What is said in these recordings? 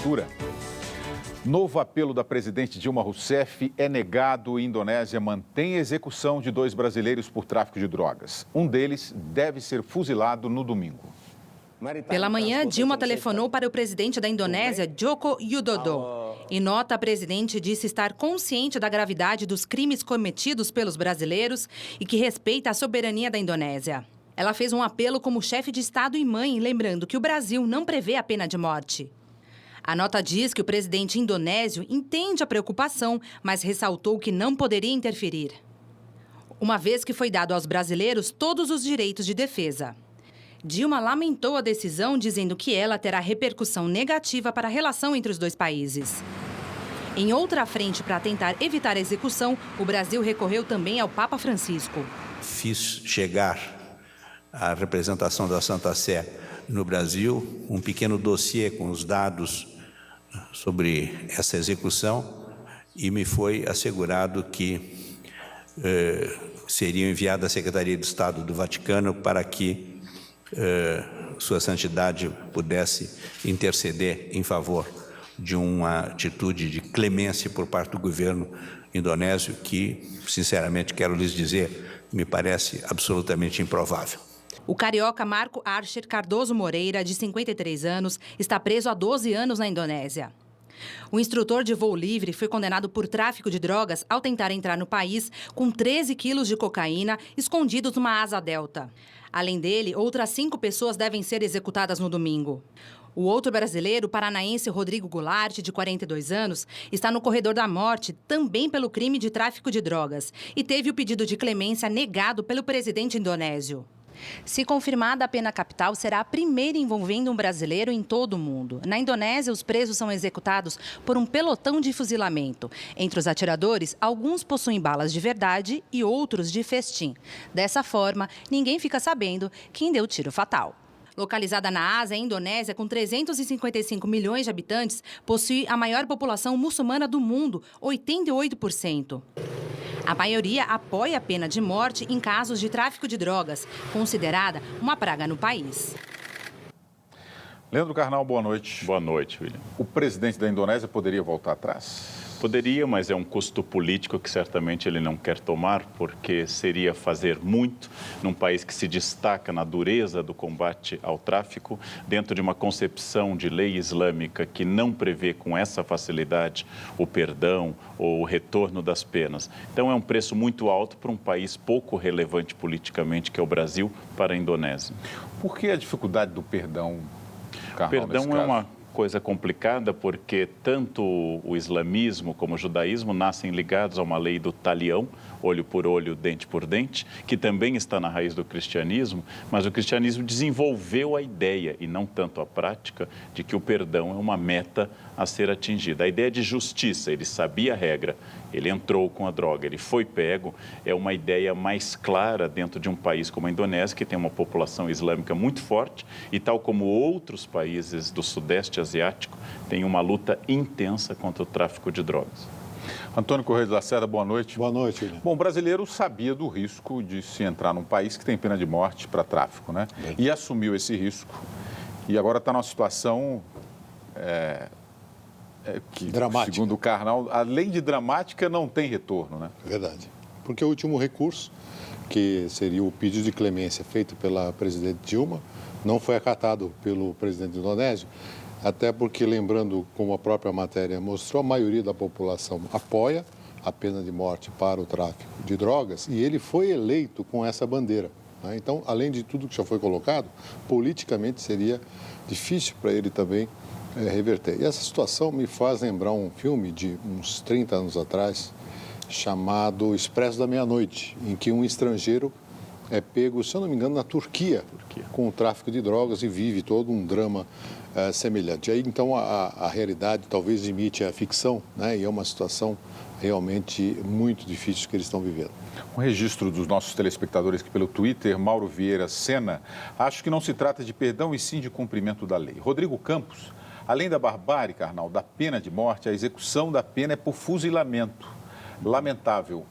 tortura. Novo apelo da presidente Dilma Rousseff é negado e Indonésia mantém a execução de 2 brasileiros por tráfico de drogas. Um deles deve ser fuzilado no domingo. Pela manhã, Dilma telefonou para o presidente da Indonésia, Joko Widodo. Em nota, a presidente disse estar consciente da gravidade dos crimes cometidos pelos brasileiros e que respeita a soberania da Indonésia. Ela fez um apelo como chefe de Estado e mãe, lembrando que o Brasil não prevê a pena de morte. A nota diz que o presidente indonésio entende a preocupação, mas ressaltou que não poderia interferir. Uma vez que foi dado aos brasileiros todos os direitos de defesa. Dilma lamentou a decisão, dizendo que ela terá repercussão negativa para a relação entre os 2 países. Em outra frente, para tentar evitar a execução, o Brasil recorreu também ao Papa Francisco. Fiz chegar à representação da Santa Sé no Brasil um pequeno dossiê com os dados sobre essa execução e me foi assegurado que seriam enviadas à Secretaria de Estado do Vaticano para que Sua Santidade pudesse interceder em favor de uma atitude de clemência por parte do governo indonésio que, sinceramente, quero lhes dizer, me parece absolutamente improvável. O carioca Marco Archer Cardoso Moreira, de 53 anos, está preso há 12 anos na Indonésia. O instrutor de voo livre foi condenado por tráfico de drogas ao tentar entrar no país com 13 quilos de cocaína escondidos numa asa delta. Além dele, outras 5 pessoas devem ser executadas no domingo. O outro brasileiro, paranaense Rodrigo Goulart, de 42 anos, está no corredor da morte também pelo crime de tráfico de drogas e teve o pedido de clemência negado pelo presidente indonésio. Se confirmada, a pena capital será a primeira envolvendo um brasileiro em todo o mundo. Na Indonésia, os presos são executados por um pelotão de fuzilamento. Entre os atiradores, alguns possuem balas de verdade e outros de festim. Dessa forma, ninguém fica sabendo quem deu o tiro fatal. Localizada na Ásia, a Indonésia, com 355 milhões de habitantes, possui a maior população muçulmana do mundo, 88%. A maioria apoia a pena de morte em casos de tráfico de drogas, considerada uma praga no país. Leandro Carnal, boa noite. Boa noite, William. O presidente da Indonésia poderia voltar atrás? Poderia, mas é um custo político que certamente ele não quer tomar, porque seria fazer muito num país que se destaca na dureza do combate ao tráfico, dentro de uma concepção de lei islâmica que não prevê com essa facilidade o perdão ou o retorno das penas. Então é um preço muito alto para um país pouco relevante politicamente, que é o Brasil, para a Indonésia. Por que a dificuldade do perdão, Carnal, Perdão é uma coisa complicada porque tanto o islamismo como o judaísmo nascem ligados a uma lei do talião, olho por olho, dente por dente, que também está na raiz do cristianismo, mas o cristianismo desenvolveu a ideia, e não tanto a prática, de que o perdão é uma meta a ser atingida. A ideia de justiça, ele sabia a regra, ele entrou com a droga, ele foi pego, é uma ideia mais clara dentro de um país como a Indonésia, que tem uma população islâmica muito forte e, tal como outros países do Sudeste Asiático, tem uma luta intensa contra o tráfico de drogas. Antônio Correia de Lacerda, boa noite. Boa noite, William. Bom, o brasileiro sabia do risco de se entrar num país que tem pena de morte para tráfico, né? E assumiu esse risco. E agora está numa situação que, dramática. Segundo o Carnal, além de dramática, não tem retorno, né? Verdade. Porque o último recurso, que seria o pedido de clemência feito pela presidente Dilma, não foi acatado pelo presidente indonésio, até porque, lembrando como a própria matéria mostrou, a maioria da população apoia a pena de morte para o tráfico de drogas e ele foi eleito com essa bandeira, né? Então, além de tudo que já foi colocado, politicamente seria difícil para ele também reverter. E essa situação me faz lembrar um filme de uns 30 anos atrás, chamado Expresso da Meia-Noite, em que um estrangeiro é pego, se eu não me engano, na Turquia, com o tráfico de drogas e vive todo um drama semelhante. Aí, então, a realidade talvez imite a ficção, né? E é uma situação realmente muito difícil que eles estão vivendo. Um registro dos nossos telespectadores aqui pelo Twitter, Mauro Vieira Sena, acho que não se trata de perdão e sim de cumprimento da lei. Rodrigo Campos, além da barbárie, Carnal, da pena de morte, a execução da pena é por fuzilamento. Lamentável.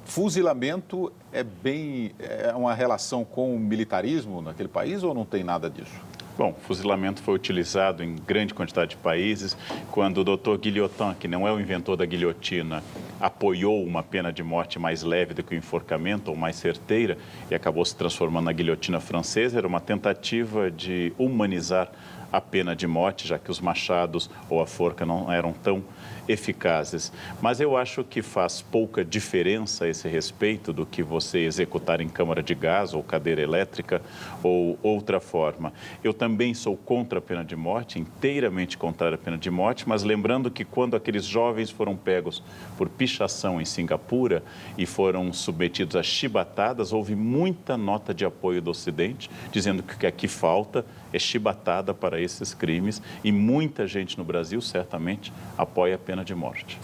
Fuzilamento é uma relação com o militarismo naquele país ou não tem nada disso? Bom, o fuzilamento foi utilizado em grande quantidade de países. Quando o Dr. Guillotin, que não é o inventor da guilhotina, apoiou uma pena de morte mais leve do que o enforcamento, ou mais certeira, e acabou se transformando na guilhotina francesa, era uma tentativa de humanizar a pena de morte, já que os machados ou a forca não eram tão eficazes. Mas eu acho que faz pouca diferença a esse respeito do que você executar em câmara de gás ou cadeira elétrica ou outra forma. Eu também sou contra a pena de morte, inteiramente contrário à pena de morte, mas lembrando que quando aqueles jovens foram pegos por pichação em Singapura e foram submetidos a chibatadas, houve muita nota de apoio do Ocidente, dizendo que o que aqui falta é chibatada para esses crimes, e muita gente no Brasil certamente apoia a pena de morte.